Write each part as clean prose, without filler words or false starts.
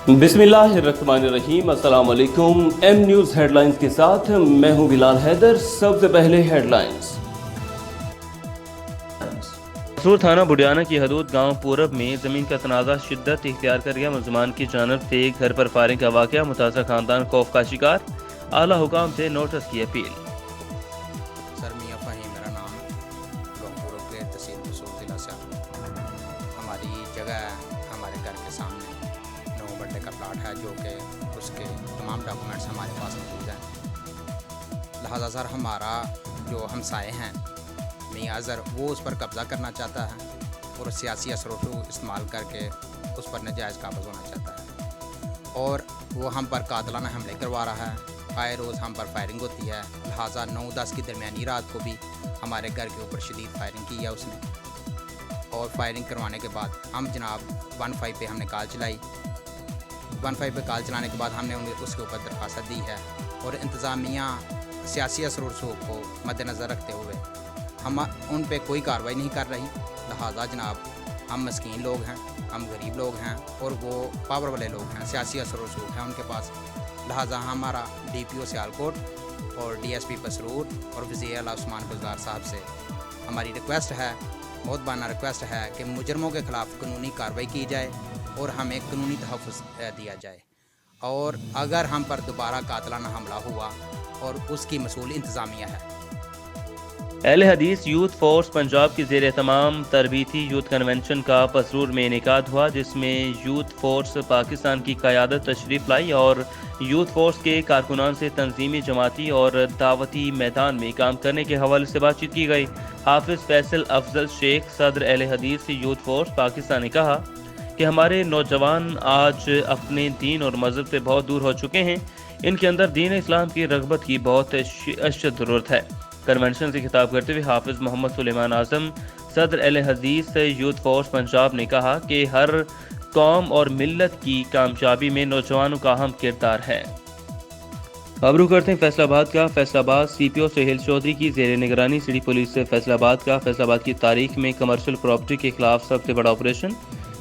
बिस्मिल्लाहिर्रहमानिर्रहीम। अस्सलाम वालेकुम। एम न्यूज़ हेडलाइंस के साथ मैं हूं बिलाल हैदर। सबसे पहले हेडलाइंस। मसूर थाना बुडियाना की हदूद गांव पूरब में ज़मीन का तनाज़ा शिद्दत इख्तियार कर गया। मुलज़मान की जानब से घर पर फायरिंग का वाक़या, मुतासर खानदान खौफ का शिकार। आला हुकाम से नोटिस की अपील। सर मियाँ फ़हीम मेरा नाम है, गाँव पूरब के तहसील मसूर ज़िला से। हमारी जगह है हमारे घर के सामने 9 मरले का प्लाट है, जो कि उसके तमाम डॉक्यूमेंट्स हमारे पास मौजूद हैं। लिहाजा सर हमारा जो हमसाए हैं मियाँ अज़हर, वो उस पर कब्ज़ा करना चाहता है और सियासी असरों को इस्तेमाल करके उस पर नाजायज़ काबज़ होना चाहता है, और वो हम पर कातलाना हमले करवा रहा है। आए रोज़ हम पर फायरिंग होती है। लिहाजा 9-10 की दरमियानी रात को भी हमारे घर के ऊपर शदीद फायरिंग की है उसने, और फायरिंग करवाने के बाद हम जनाब 15 पे हमने कॉल चलाई। 15 पे कॉल चलाने के बाद हमने उन्हें उसके ऊपर दरख्वास्त दी है, और इंतज़ामिया सियासी असर रसूख को मद्देनज़र रखते हुए हम उन पे कोई कार्रवाई नहीं कर रही। लिहाजा जनाब हम मस्कीन लोग हैं, हम गरीब लोग हैं, और वो पावर वाले लोग हैं, सियासी असर रसूख हैं उनके पास। लिहाजा हमारा DPO सियालकोट और DSP पसरूर और वज़ीर आला उस्मान गुलजार साहब से हमारी रिक्वेस्ट है, बहुत बाना रिक्वेस्ट है कि मुजरमों के ख़िलाफ़ कानूनी कार्रवाई की जाए और हमें कानूनी तहफ़्फ़ुज़ दिया जाए, और अगर हम पर दोबारा कातलाना हमला हुआ और उसकी मसूल इंतज़ामिया है। अहले हदीस यूथ फोर्स पंजाब की ज़ेर तमाम तरबीती यूथ कन्वेंशन का पसरूर में इनेकाद हुआ, जिसमें यूथ फोर्स पाकिस्तान की क़यादत तशरीफ़ लाई और यूथ फोर्स के कारकुनान से तंजीमी, जमाती और दावती मैदान में काम करने के हवाले से बातचीत की गई। हाफिज़ फैसल अफजल शेख, सदर अहले हदीस यूथ फोर्स पाकिस्तान, ने कहा कि हमारे नौजवान आज अपने दीन और मज़हब से बहुत दूर हो चुके हैं। इनके अंदर दीन इस्लाम की रग़बत की बहुत अशद ज़रूरत है। कन्वेंशन से खिताब करते हुए हाफिज़ मोहम्मद सुलेमान आज़म, सदर अहले हदीस यूथ फोर्स पंजाब, ने कहा कि हर कौम और मिल्लत की कामयाबी में नौजवानों का अहम किरदार है। अब रुख करते हैं फैसलाबाद का। फैसलाबाद CPO सोहेल चौधरी की ज़ेर निगरानी सिटी पुलिस से फैसलाबाद की तारीख में कमर्शियल प्रॉपर्टी के खिलाफ सबसे बड़ा operation.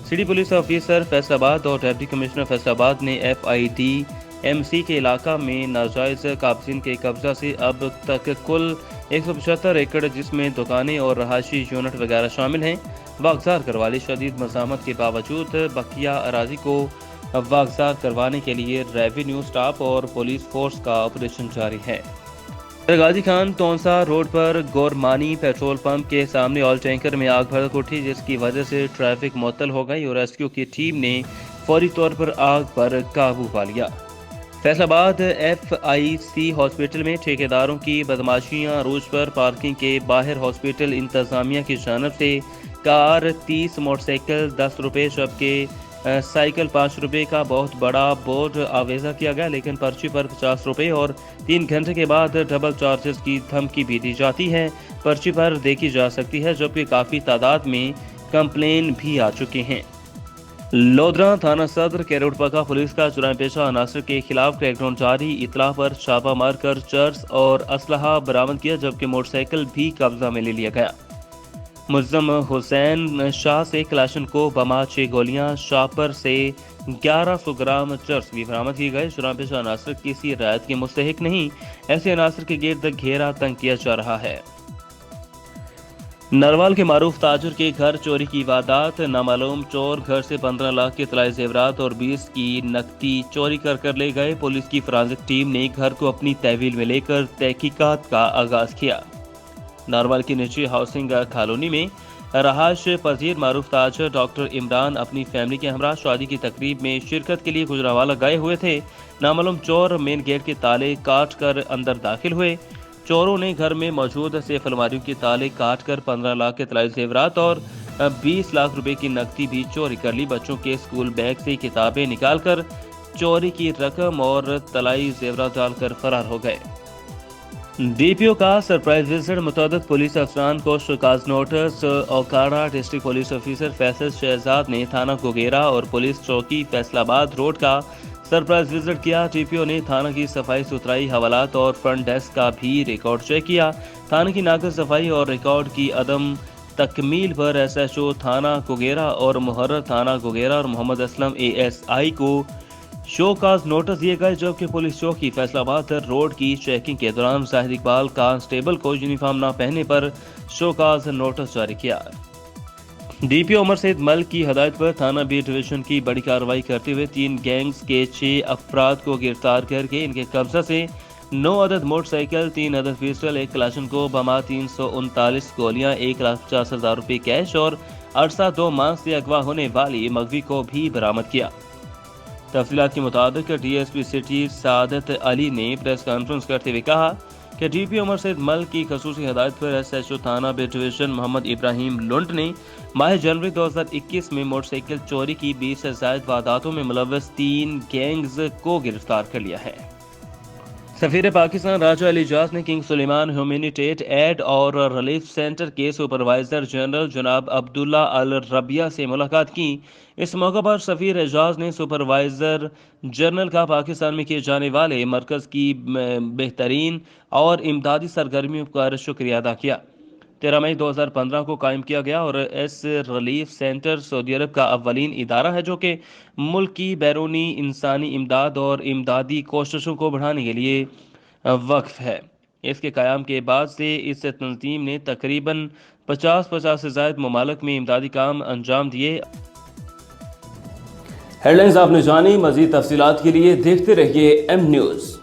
City police officer Faisalabad और डिप्टी कमिश्नर फैसलाबाद ने FIDMC के इलाका में नाजायज़ काबज़ीन के कब्जा से अब तक कुल 175 एकड़, जिसमें दुकानें और रहायशी यूनिट वगैरह शामिल हैं, वागज़ार करवा ली। शदीद मज़ामत के बावजूद बकिया अराज़ी को वागज़ार करवाने के लिए रेवेन्यू स्टाफ और पुलिस फोर्स का ऑपरेशन जारी है। गाजी खान तोंसा रोड पर गोरमानी पेट्रोल पंप के सामने ऑयल टैंकर में आग भड़क उठी, जिसकी वजह से ट्रैफिक मुअत्तल हो गई और रेस्क्यू की टीम ने फौरी तौर पर आग पर काबू पा लिया। फैसलाबाद FIC हॉस्पिटल में ठेकेदारों की बदमाशियां, रोज पर पार्किंग के बाहर हॉस्पिटल इंतजामिया की जानब से कार 30, मोटरसाइकिल 10 रुपये, जबकि साइकिल 5 रुपये का बहुत बड़ा बोर्ड आवेजा किया गया, लेकिन पर्ची पर 50 रुपये और 3 घंटे के बाद डबल चार्जेस की धमकी भी दी जाती है। पर्ची पर देखी जा सकती है, जबकि काफ़ी तादाद में कंप्लेन भी आ चुके हैं। लोधरा थाना सदर केरोडपका पुलिस का जुर्म पेशा अनासर के खिलाफ क्रैकडाउन जारी। इतला पर छापा मारकर चर्च और असलहा बरामद किया, जबकि मोटरसाइकिल भी कब्जा में ले लिया गया। मुल्ज़म हुसैन शाह से कलाशन को बमा 6 गोलियां, शापर से 1100 ग्राम चर्च भी बरामद की गए। जुर्म पेशा अनासर किसी रायत के मुस्तहिक नहीं, ऐसे अनासर के गिर्द घेरा तंग किया जा रहा है। नरवाल के मारूफ ताजर के घर चोरी की वारदात। नामालूम चोर घर से 15 लाख के तलाई जेवरात और 20 की नकदी चोरी कर ले गए। पुलिस की फॉरेंसिक टीम ने घर को अपनी तहवील में लेकर तहकीकात का आगाज किया। नारवाल की निजी हाउसिंग कॉलोनी में रहायश पजीर मारूफ ताजर डॉक्टर इमरान अपनी फैमिली के हमरा शादी की तकरीब में शिरकत के लिए गुजरावाला गए हुए थे। नामालूम चोर मेन गेट के ताले काट कर अंदर दाखिल हुए। चोरों ने घर में मौजूद सेफ अलमारियों के ताले काट कर 15 लाख के तलाई जेवरात और 20 लाख रुपए की नकदी भी चोरी कर ली। बच्चों के स्कूल बैग से किताबें निकालकर चोरी की रकम और तलाई जेवरात डालकर फरार हो गए। DPO का सरप्राइज विजिट। मुतअद्दिद पुलिस अफसरान को शिकायत notice. Okara district police officer Faisal Shahzad ने थाना गोगेरा और पुलिस चौकी फैसलाबाद रोड का सरप्राइज विजिट किया। DPO ने थाना की सफाई सुथराई, हवालात और फ्रंट डेस्क का भी रिकॉर्ड चेक किया। थाना की नाक़िस सफाई और रिकॉर्ड की अदम तकमील पर SHO थाना गोगेरा और मुहर्रर थाना गोगेरा और मोहम्मद असलम ASI को شو کاز نوٹس دیے گئے، جبکہ پولیس چوکی فیصل آباد روڈ کی چیکنگ کے دوران زاہد اقبال کانسٹیبل کو یونیفارم نہ پہننے پر شو کاز نوٹس جاری کیا۔ ڈی پی او عمر سعید ملک کی ہدایت پر تھانہ بی ڈویژن کی بڑی کارروائی کرتے ہوئے 3 گینگز کے 6 افراد کو گرفتار کر کے ان کے قبضہ سے 9 عدد موٹر سائیکل، 3 عدد پسٹل، 1 کلاشنکوف بم، 339 گولیاں، 1,50,000 روپے کیش اور عرصہ 2 ماہ سے اغوا ہونے والی مغوی کو بھی برآمد کیا۔ تفصیلات کے مطابق ڈی ایس پی سٹی سعادت علی نے پریس کانفرنس کرتے ہوئے کہا کہ ڈی پی عمر سعید ملک کی خصوصی ہدایت پر ایس ایچ او تھانہ بی ڈویژن محمد ابراہیم لنٹ نے ماہ جنوری 2021 میں موٹر سائیکل چوری کی 20 سے زائد وارداتوں میں ملوث 3 گینگز کو گرفتار کر لیا ہے۔ سفیر پاکستان راجہ علی اعجاز نے کنگ سلیمان ہیومینیٹیٹ ایڈ اور ریلیف سینٹر کے سپروائزر جنرل جناب عبداللہ الربیہ سے ملاقات کی۔ اس موقع پر سفیر اعجاز نے سپروائزر جنرل کا پاکستان میں کیے جانے والے مرکز کی بہترین اور امدادی سرگرمیوں پر شکریہ ادا کیا۔ 13 مئی 2015 کو قائم کیا گیا اور اس ریلیف سینٹر سعودی عرب کا اولین ادارہ ہے جو کہ ملک کی بیرونی انسانی امداد اور امدادی کوششوں کو بڑھانے کے لیے وقف ہے۔ اس کے قیام کے بعد سے اس تنظیم نے تقریباً 50 سے زائد ممالک میں امدادی کام انجام دیے۔ ہیڈ لائنز آپ نے جانی، مزید تفصیلات کے لیے دیکھتے رہیے ایم نیوز۔